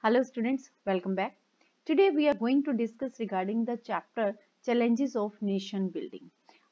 Hello students, welcome back. Today we are going to discuss regarding the chapter Challenges of Nation Building.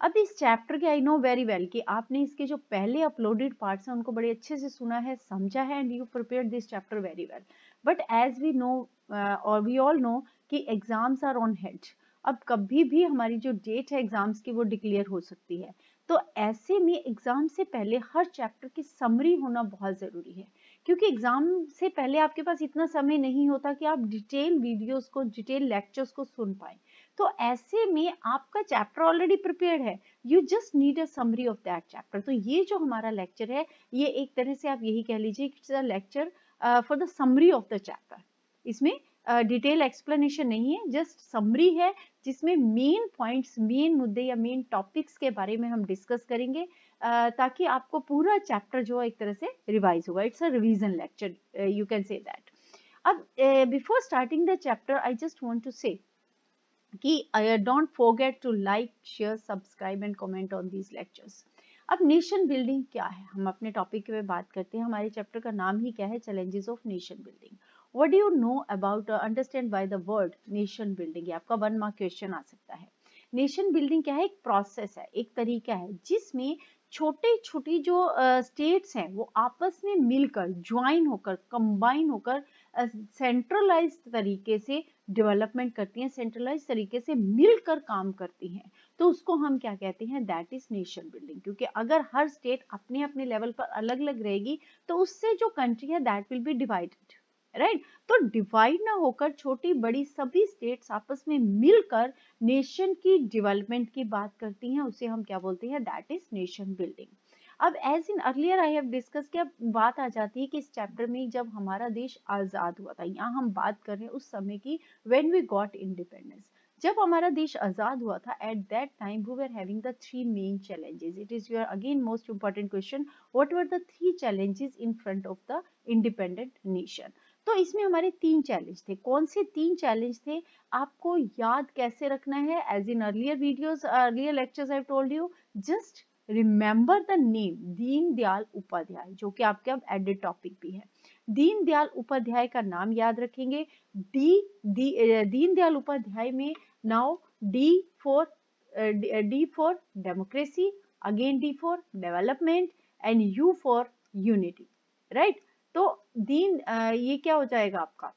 अब इस chapter के I know very well कि आपने इसके जो पहले अपलोडेड पार्ट्स हैं उनको बड़े अच्छे से सुना है, समझा है and you prepared this chapter very well. But as we know और वी ऑल नो कि एग्जाम्स आर ऑन हेड. अब कभी भी हमारी जो डेट है एग्जाम्स की वो डिक्लेयर हो सकती है. तो ऐसे में एग्जाम से पहले हर चैप्टर की समरी होना बहुत जरूरी है, क्योंकि एग्जाम से पहले आपके पास इतना समय नहीं होता कि आप डिटेल वीडियोस को, डिटेल लेक्चर्स को सुन पाए. तो ऐसे में आपका चैप्टर ऑलरेडी प्रिपेयर्ड है, you just need a summary of that chapter. तो ये जो हमारा लेक्चर है, ये एक तरह से आप यही कह लीजिए it's a lecture for the summary of the chapter. इसमें डिटेल एक्सप्लेनेशन नहीं है, जस्ट समरी है जिसमें मेन पॉइंट्स, मेन मुद्दे या मेन टॉपिक्स के बारे में हम डिस्कस करेंगे ताकि आपको पूरा चैप्टर जो एक तरह से रिवाइज होगा. It's a revision lecture, you can say that. अब before starting the chapter I just want to say कि don't forget to like, share, subscribe and comment on these lectures. अब नेशन बिल्डिंग क्या है, हम अपने topic में बात करते हैं. हमारे चैप्टर का नाम ही क्या है, challenges of nation building. What do you know about, understand by the word nation building. ये आपका 1 मार्क क्वेश्चन आ सकता है. नेशन बिल्डिंग क्या है, एक प्रोसेस है, एक तरीका है जिसमें छोटे छोटी जो स्टेट्स हैं वो आपस में मिलकर, ज्वाइन होकर, कंबाइन होकर सेंट्रलाइज तरीके से डेवलपमेंट करती हैं, सेंट्रलाइज तरीके से मिलकर काम करती हैं. तो उसको हम क्या कहते हैं, दैट इज नेशन बिल्डिंग. क्योंकि अगर हर स्टेट अपने अपने लेवल पर अलग अलग रहेगी तो उससे जो कंट्री है that will be divided, right. तो डिवाइड ना होकर छोटी बड़ी सभी स्टेट्स आपस में मिलकर नेशन की डेवलपमेंट की बात करती हैं, उसे हम क्या बोलते हैं, दैट इज नेशन बिल्डिंग. अब as in earlier I have discuss कि अब बात आ जाती है कि इस चैप्टर में जब हमारा देश आजाद हुआ था, यहाँ हम बात कर रहे हैं उस समय की, व्हेन वी गॉट इंडिपेंडेंस. जब हमारा देश आजाद हुआ था, at that time we were having the 3 main challenges. It is your again most important question, what were the 3 challenges in front of the independent nation. तो इसमें हमारे 3 चैलेंज थे. कौन से 3 चैलेंज थे, आपको याद कैसे रखना है, as in earlier videos, earlier lectures I have told you, just remember the name Deendayal Upadhyay, जो कि आपके अब एडेड टॉपिक भी है. दीनदयाल उपाध्याय का नाम याद रखेंगे. दीनदयाल उपाध्याय में now D for democracy, again D for development and you for unity, right. तो ये क्या हो जाएगा आपका,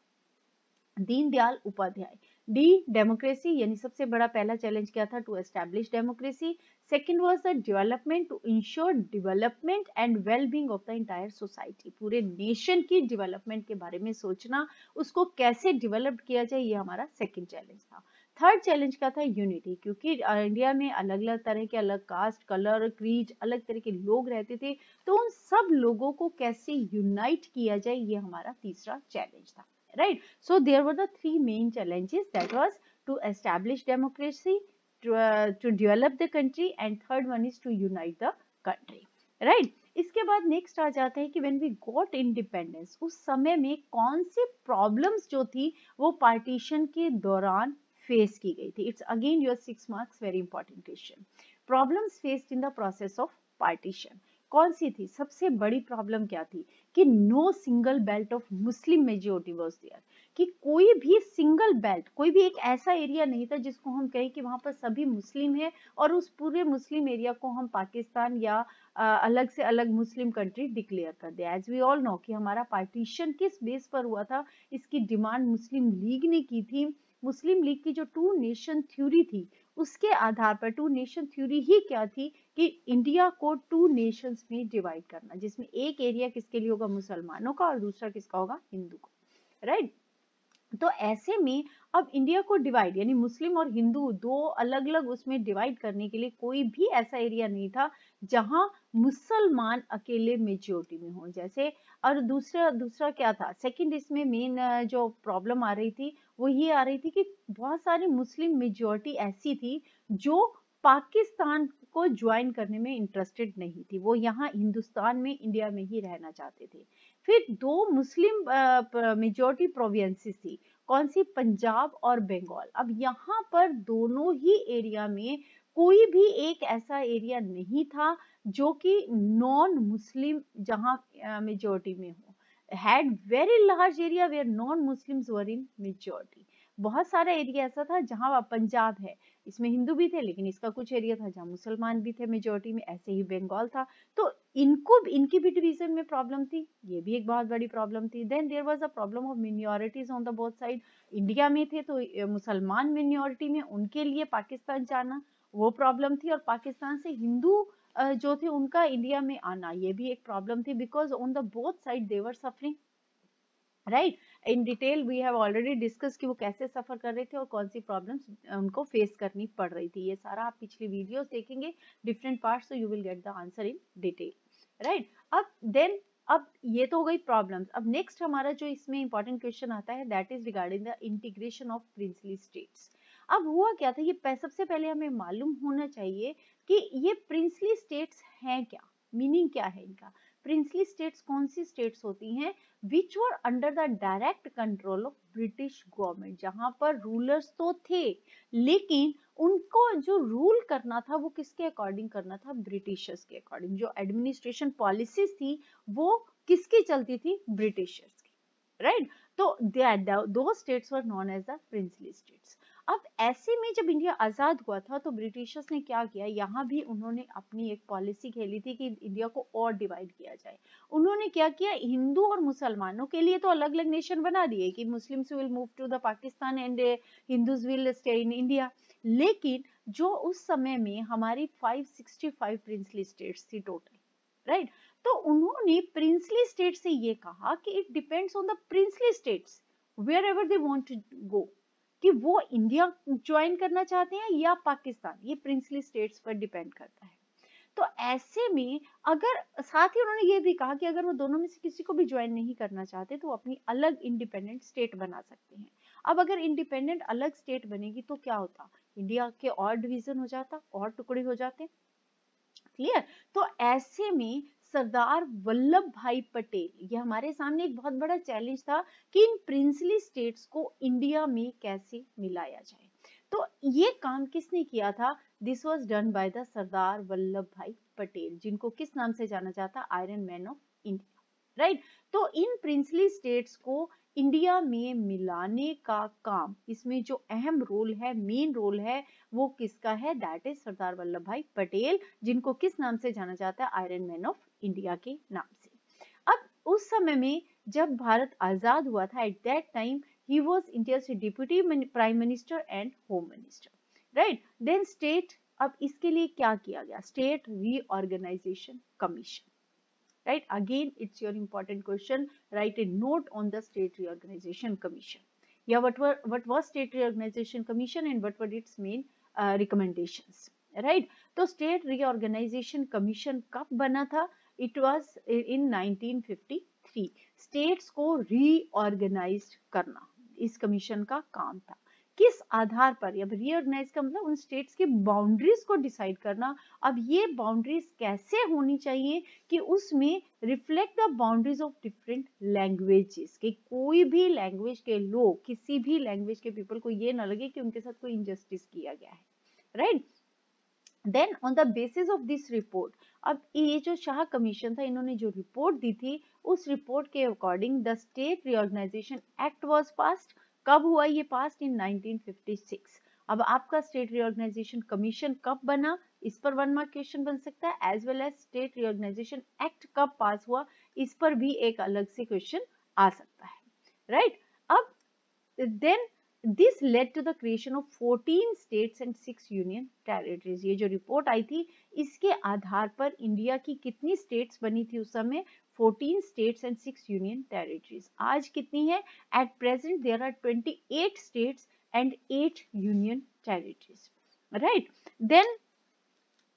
दीनदयाल उपाध्याय. डी डेमोक्रेसी, यानी सबसे बड़ा पहला चैलेंज क्या था, to establish democracy. Second was the development, to ensure development and well being of the entire society. पूरे नेशन की डेवलपमेंट के बारे में सोचना, उसको कैसे डेवलप किया जाए, ये हमारा सेकंड चैलेंज था. थर्ड चैलेंज क्या था, यूनिटी. क्योंकि इंडिया में अलग अलग तरह के, अलग कास्ट, कलर, क्रीड, अलग तरह के लोग रहते थे, तो उन सब लोगों को कैसे यूनाइट किया जाए, ये हमारा तीसरा चैलेंज था, right. So there were the 3 main challenges, that was to establish democracy, to develop the country, and third one is to unite the country, right. इसके बाद नेक्स्ट आ जाता है कि व्हेन वी गॉट इंडिपेंडेंस, उस समय में कौन सी प्रॉब्लम्स जो थी वो पार्टीशन के दौरान फेस की गई थी. It's again your 6 marks, very important question. Problems faced in the process of partition कौन सी थी, सबसे बड़ी प्रॉब्लम क्या थी कि no single belt of Muslim majority was there. कि कोई भी सिंगल बेल्ट, कोई भी एक ऐसा एरिया नहीं था जिसको हम कहें कि वहां पर सभी मुस्लिम है और उस पूरे मुस्लिम एरिया को हम पाकिस्तान या अलग से अलग मुस्लिम कंट्री डिक्लेयर कर दे. एज वी ऑल नो कि हमारा पार्टीशन किस बेस पर हुआ था, इसकी डिमांड मुस्लिम लीग ने की थी. मुस्लिम लीग की जो 2 नेशन थ्योरी थी, उसके आधार पर 2 नेशन थ्योरी ही क्या थी कि इंडिया को 2 नेशंस में डिवाइड करना, जिसमें एक एरिया किसके लिए होगा, मुसलमानों का, और दूसरा किसका होगा, हिंदू का, राइट. तो ऐसे में अब इंडिया को डिवाइड, यानी मुस्लिम और हिंदू दो अलग अलग उसमें डिवाइड करने के लिए कोई भी ऐसा एरिया नहीं था जहां मुसलमान अकेले मेजोरिटी में हो, जैसे. और दूसरा क्या था, सेकंड इसमें मेन जो प्रॉब्लम आ रही थी वो ये आ रही थी कि बहुत सारी मुस्लिम मेजोरिटी ऐसी थी जो पाकिस्तान को ज्वाइन करने में इंटरेस्टेड नहीं थी, वो यहाँ हिंदुस्तान में, इंडिया में ही रहना चाहते थे. फिर 2 मुस्लिम मेजोरिटी प्रोविंसेस थी, कौन सी, पंजाब और बंगाल. अब यहाँ पर दोनों ही एरिया में कोई भी एक ऐसा एरिया नहीं था जो कि नॉन मुस्लिम जहाँ मेजोरिटी में हो. had very large area where non-Muslims were in majority. बहुत सारा एरिया ऐसा था जहाँ पंजाब है, इसमें हिंदू भी थे, लेकिन इसका कुछ एरिया था जहाँ मुसलमान भी थे मेजोरिटी में, ऐसे ही बंगाल था। तो इनकी भी डिवीजन में प्रॉब्लम थी, ये भी एक बहुत बड़ी प्रॉब्लम थी। Then there was a problem of minorities on the both side. India में थे तो मुसलमान मिनोरिटी में, उनके लिए पाकिस्तान जाना वो प्रॉब्लम थी, और पाकिस्तान से हिंदू जो थे उनका इंडिया में आना ये भी एक प्रॉब्लम थी, because on the both side they were suffering, right. In detail we have already discuss कि वो कैसे सफर कर रहे थे और कौन सी प्रॉब्लम्स उनको फेस करनी पड़ रही थी। ये सारा आप पिछली वीडियोस देखेंगे डिफरेंट पार्ट्स, तो you will get the answer in detail, right. अब ये तो हो गई प्रॉब्लम्स। अब नेक्स्ट हमारा जो इसमें इंपॉर्टेंट क्वेश्चन आता है that is regarding the integration of princely states. अब हुआ क्या था, ये सबसे पहले हमें मालूम होना चाहिए कि ये प्रिंसली स्टेट्स हैं क्या, मीनिंग क्या है इनका। प्रिंसली स्टेट्स कौन सी स्टेट्स होती हैं, which were under the direct control of British government, जहां पर रूलर्स तो थे लेकिन उनको जो रूल करना था वो किसके अकॉर्डिंग करना था, ब्रिटिशर्स के अकॉर्डिंग। जो एडमिनिस्ट्रेशन पॉलिसीज थी वो किसकी चलती थी, ब्रिटिशर्स की, राइट। तो दो states were known as the princely states. अब ऐसे में जब इंडिया आजाद हुआ था तो ब्रिटिशर्स ने क्या किया, यहाँ भी उन्होंने अपनी एक पॉलिसी खेली थी कि इंडिया को और डिवाइड किया जाए। उन्होंने क्या किया, हिंदू और मुसलमानों के लिए तो अलग अलग नेशन बना दिए कि Muslims will move to the Pakistan and Hindus will stay in India. लेकिन जो उस समय में हमारी 565 प्रिंसली स्टेट्स थी टोटल, राइट। तो उन्होंने प्रिंसली स्टेट से ये कहा कि it depends on the princely states wherever they want to go, कि वो इंडिया ज्वाइन करना चाहते हैं या पाकिस्तान, ये प्रिंसली स्टेट्स पर डिपेंड करता है। तो ऐसे में अगर साथ ही उन्होंने ये भी कहा कि अगर वो दोनों में से किसी को भी ज्वाइन नहीं करना चाहते तो वो अपनी अलग इंडिपेंडेंट स्टेट बना सकते हैं। अब अगर इंडिपेंडेंट अलग स्टेट बनेगी तो क्या होता, इंडिया के और डिवीजन हो जाता, और टुकड़े हो जाते, क्लियर। तो ऐसे में सरदार वल्लभ भाई पटेल, ये हमारे सामने एक बहुत बड़ा चैलेंज था कि इन प्रिंसली स्टेट्स को इंडिया में कैसे मिलाया जाए। तो ये काम किसने किया था, this was done by the Sardar Vallabh भाई पटेल, जिनको किस नाम से जाना जाता, iron man of India, right. तो इन प्रिंसली स्टेट्स को इंडिया में मिलाने का काम, इसमें जो अहम रोल है, मेन रोल है, वो किसका है, दैट इज सरदार वल्लभ भाई पटेल, जिनको किस नाम से जाना जाता है, आयरन मैन ऑफ इंडिया के नाम से। अब उस समय में जब भारत आजाद हुआ था, at that time he was India's deputy prime minister and home minister, right. then state, अब इसके लिए क्या किया गया, state reorganisation commission, right. Again it's your important question, write a note on the state reorganization commission. Yeah, what was state reorganization commission and what were its main recommendations, right. तो state reorganization commission कब बना था, it was in 1953। states को reorganized करना इस commission का काम था, किस आधार पर, अब रीऑर्गेनाइज का मतलब उन स्टेट्स की बाउंड्रीज को डिसाइड करना। अब ये बाउंड्रीज कैसे होनी चाहिए कि उसमें reflect the boundaries of different languages, कि कोई भी लैंग्वेज के लोग, किसी भी लैंग्वेज के पीपल को ये ना लगे कि उनके साथ कोई इनजस्टिस किया गया है, right. Then on the basis of this report, अब ये जो शाह कमीशन था, इन्होंने जो रिपोर्ट दी थी उस रिपोर्ट के according the state reorganisation act was passed. कब हुआ ये पास्ड, इन 1956। अब आपका स्टेट रीऑर्गेनाइजेशन कमीशन कब बना, इस पर 1 मार्क क्वेश्चन बन सकता है, as well as state reorganisation act कब पास हुआ, इस पर भी एक अलग से क्वेश्चन आ सकता है, राइट। अब then this led to the creation of 14 states and 6 union territories। ये जो रिपोर्ट आई थी इसके आधार पर इंडिया की कितनी स्टेट्स बनी थी उस समय, 14 states and 6 union territories। आज कितनी है, at present there are 28 states and 8 union territories, right। then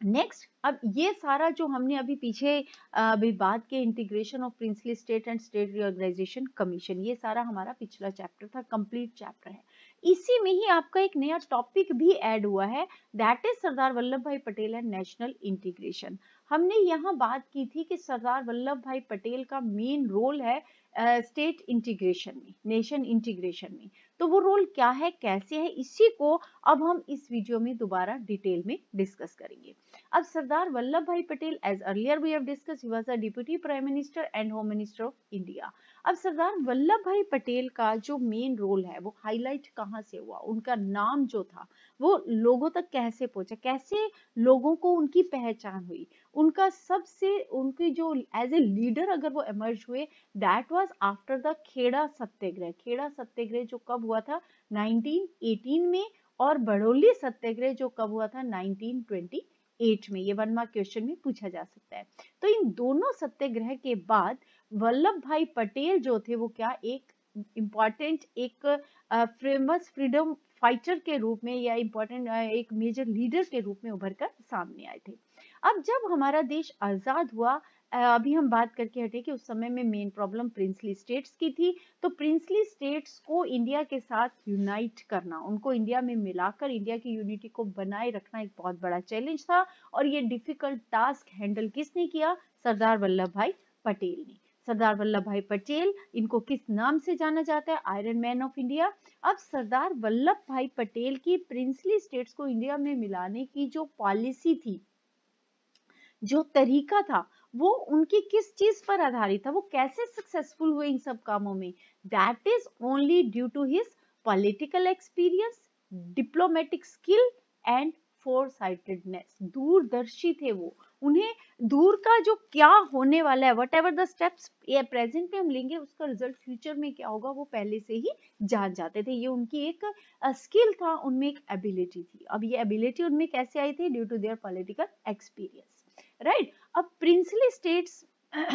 next, अब ये सारा जो हमने अभी पीछे अभी बात के integration of princely state and state reorganisation commission, ये सारा हमारा पिछला चैप्टर था, कंप्लीट चैप्टर है। इसी में ही आपका एक नया टॉपिक भी ऐड हुआ है, दैट इज सरदार वल्लभ भाई पटेल एंड नेशनल इंटीग्रेशन। हमने यहाँ बात की थी कि सरदार वल्लभ भाई पटेल का मेन रोल है स्टेट इंटीग्रेशन में, नेशन इंटीग्रेशन में। तो वो रोल क्या है, कैसे है, इसी को अब हम इस वीडियो में दोबारा डिटेल में डिस्कस करेंगे। अब सरदार वल्लभ भाई Patel, as earlier we have discuss, he was a deputy prime minister and home minister of India. अब सरदार वल्लभ भाई पटेल का जो मेन रोल है वो हाईलाइट कहाँ से हुआ, उनका नाम जो था वो लोगों तक कैसे पहुंचा, कैसे लोगों को उनकी पहचान हुई, उनका सबसे उनकी जो एज ए लीडर अगर वो इमर्ज हुए, that was after the Kheda Satyagraha. Kheda Satyagraha जो कब हुआ था 1918 में, और बड़ौली सत्याग्रह जो कब हुआ था 1928 में। ये 1 मार्क क्वेश्चन में पूछा जा सकता है। तो इन दोनों सत्याग्रह के बाद वल्लभ भाई पटेल जो थे वो क्या एक इम्पॉर्टेंट, एक फेमस फ्रीडम फाइटर के रूप में या इम्पोर्टेंट एक मेजर लीडर के रूप में उभर कर सामने आए थे। अब जब हमारा देश आजाद हुआ, अभी हम बात करके हटे कि उस समय में मेन प्रॉब्लम प्रिंसली स्टेट्स की थी। तो प्रिंसली स्टेट्स को इंडिया के साथ यूनाइट करना, उनको इंडिया में मिलाकर इंडिया की यूनिटी को बनाए रखना एक बहुत बड़ा चैलेंज था। और ये डिफिकल्ट टास्क हैंडल किसने किया? सरदार वल्लभ भाई पटेल ने। सरदार वल्लभ भाई पटेल, इनको किस नाम से जाना जाता है? Iron man of India. अब सरदार वल्लभ भाई पटेल की प्रिंसली स्टेट्स को इंडिया में मिलाने की जो पॉलिसी थी, जो तरीका था, वो उनकी किस चीज पर आधारित था, वो कैसे सक्सेसफुल हुए इन सब कामों में? That is only due to his political experience, diplomatic skill and foresightedness. दूरदर्शी थे वो, उन्हें दूर का जो क्या होने वाला है, what ever the steps present में हम लेंगे उसका रिजल्ट फ्यूचर में क्या होगा वो पहले से ही जान जाते थे। ये उनकी एक स्किल था, उनमें एक एबिलिटी थी। अब ये एबिलिटी उनमें कैसे आई थी? Due to their political experience, right. अब प्रिंसली स्टेट्स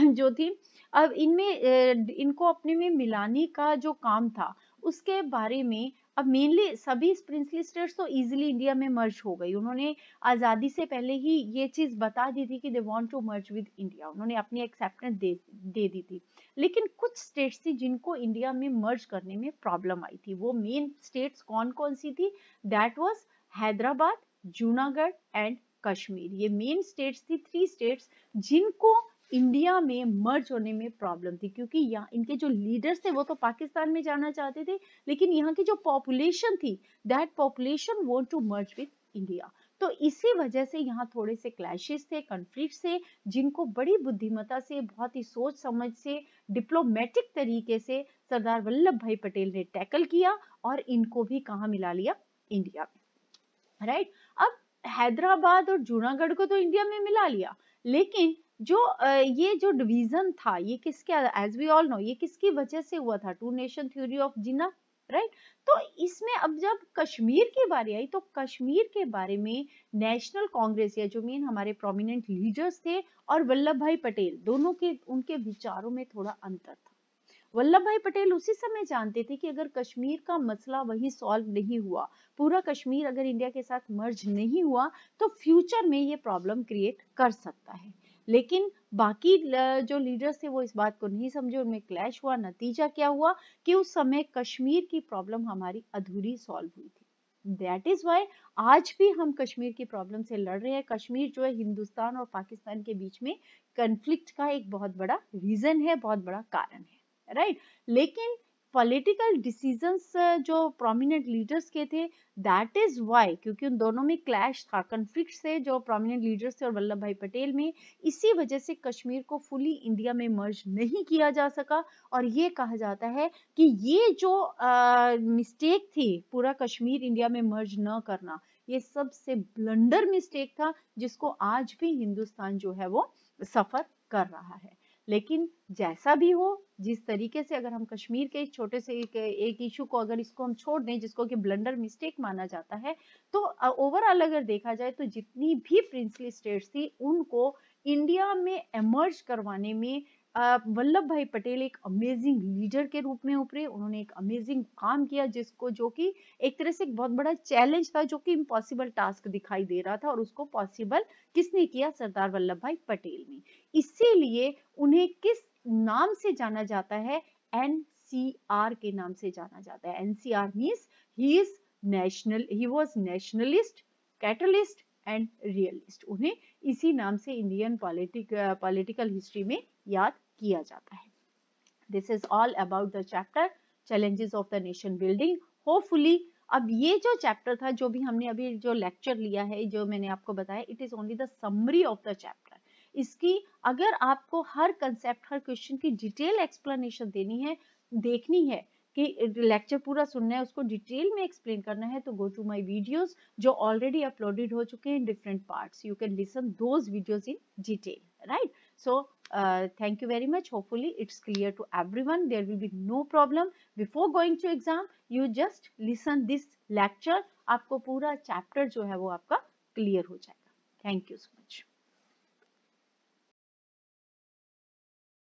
जो थी, अब इनमें इनको अपने में मिलाने का जो काम था उसके बारे में, अब मेनली सभी प्रिंसली स्टेट्स तो इजीली इंडिया में मर्ज हो गई। उन्होंने आजादी से पहले ही ये चीज बता दी थी कि they want to merge with India, उन्होंने अपनी एक्सेप्टेंस दे दी थी। लेकिन कुछ स्टेट्स थी जिनको इंडिया में मर्ज करने में प्रॉब्लम आई थी। वो मेन स्टेट्स कौन कौन सी थी? That was Hyderabad, Junagadh and Kashmir. ये मेन स्टेट्स थी, 3 स्टेट्स जिनको इंडिया में मर्ज होने में प्रॉब्लम थी, क्योंकि यहाँ इनके जो लीडर्स थे वो तो पाकिस्तान में जाना चाहते थे, लेकिन यहाँ की जो पॉपुलेशन थी, that population want to merge with India. तो इसी वजह से यहाँ थोड़े से क्लैशेस थे, कॉन्फ्लिक्ट थे, जिनको बड़ी बुद्धिमत्ता से, बहुत ही सोच समझ से, डिप्लोमेटिक तरीके से सरदार वल्लभ भाई पटेल ने टैकल किया और इनको भी कहाँ मिला लिया? इंडिया में, राइट। अब हैदराबाद और जूनागढ़ को तो इंडिया में मिला लिया, लेकिन जो ये जो डिवीजन था ये किसके, एज वी ऑल नो, ये किसकी वजह से हुआ था? Two nation theory of Jinnah, right. तो इसमें अब जब कश्मीर की बारी आई तो कश्मीर के बारे में नेशनल कांग्रेस या जो मेन हमारे प्रोमिनेंट लीडर्स थे और वल्लभ भाई पटेल, दोनों के उनके विचारों में थोड़ा अंतर था। वल्लभ भाई पटेल उसी समय जानते थे कि अगर कश्मीर का मसला वही सॉल्व नहीं हुआ, पूरा कश्मीर अगर इंडिया के साथ मर्ज नहीं हुआ, तो फ्यूचर में ये प्रॉब्लम क्रिएट कर सकता है। लेकिन बाकी जो लीडर्स थे वो इस बात को नहीं समझे, उनमें क्लैश हुआ। नतीजा क्या हुआ कि उस समय कश्मीर की प्रॉब्लम हमारी अधूरी सॉल्व हुई थी। दैट इज वाई आज भी हम कश्मीर की प्रॉब्लम से लड़ रहे हैं। कश्मीर जो है हिंदुस्तान और पाकिस्तान के बीच में कंफ्लिक्ट का एक बहुत बड़ा रीजन है, बहुत बड़ा कारण है, राइट। लेकिन पॉलिटिकल डिसीजंस जो प्रोमिनेंट लीडर्स के थे, दैट इज वाई, क्योंकि उन दोनों में क्लैश था, कन्फ्लिक्ट से जो प्रोमिनेंट लीडर्स थे और वल्लभ भाई पटेल में, इसी वजह से कश्मीर को फुली इंडिया में मर्ज नहीं किया जा सका। और ये कहा जाता है कि ये जो मिस्टेक थी, पूरा कश्मीर इंडिया में मर्ज न करना, ये सबसे ब्लंडर मिस्टेक था जिसको आज भी हिंदुस्तान जो है वो सफर कर रहा है। लेकिन जैसा भी हो, जिस तरीके से अगर हम कश्मीर के छोटे से एक इशू को अगर इसको हम छोड़ दें जिसको कि ब्लंडर मिस्टेक माना जाता है, तो ओवरऑल अगर देखा जाए तो जितनी भी प्रिंसली स्टेट्स थी उनको इंडिया में एमर्ज करवाने में वल्लभ भाई पटेल एक अमेजिंग लीडर के रूप में उभरे। उन्होंने एक अमेजिंग काम किया जिसको, जो कि एक तरह से एक बहुत बड़ा चैलेंज था, जो कि इम्पॉसिबल टास्क दिखाई दे रहा था, और उसको पॉसिबल किसने किया? सरदार वल्लभ भाई पटेल ने। इसीलिए उन्हें किस नाम से जाना जाता है? एनसीआर के नाम से जाना जाता है। NCR means he is national, he was nationalist, catalyst and realist. उन्हें इसी नाम से इंडियन पॉलिटिकल हिस्ट्री में याद किया जाता है। This is all about the chapter challenges of the nation building. Hopefully अब ये जो चैप्टर था, जो भी हमने अभी जो लेक्चर लिया है, जो मैंने आपको बताया, it is only the summary of the chapter. इसकी अगर आपको हर कंसेप्ट, हर क्वेश्चन की डिटेल एक्सप्लेनेशन देनी है, देखनी है कि लेक्चर पूरा सुनना है, उसको डिटेल में एक्सप्लेन करना है, तो गो टू माय वीडियोस जो ऑलरेडी अपलोडेड हो चुके हैं in different parts. You can listen those videos in detail, right? So thank you very much. Hopefully it's clear to everyone. There will be no problem. Before going to exam, you just listen this lecture. आपको पूरा chapter जो है वो आपका clear हो जाएगा। Thank you so much.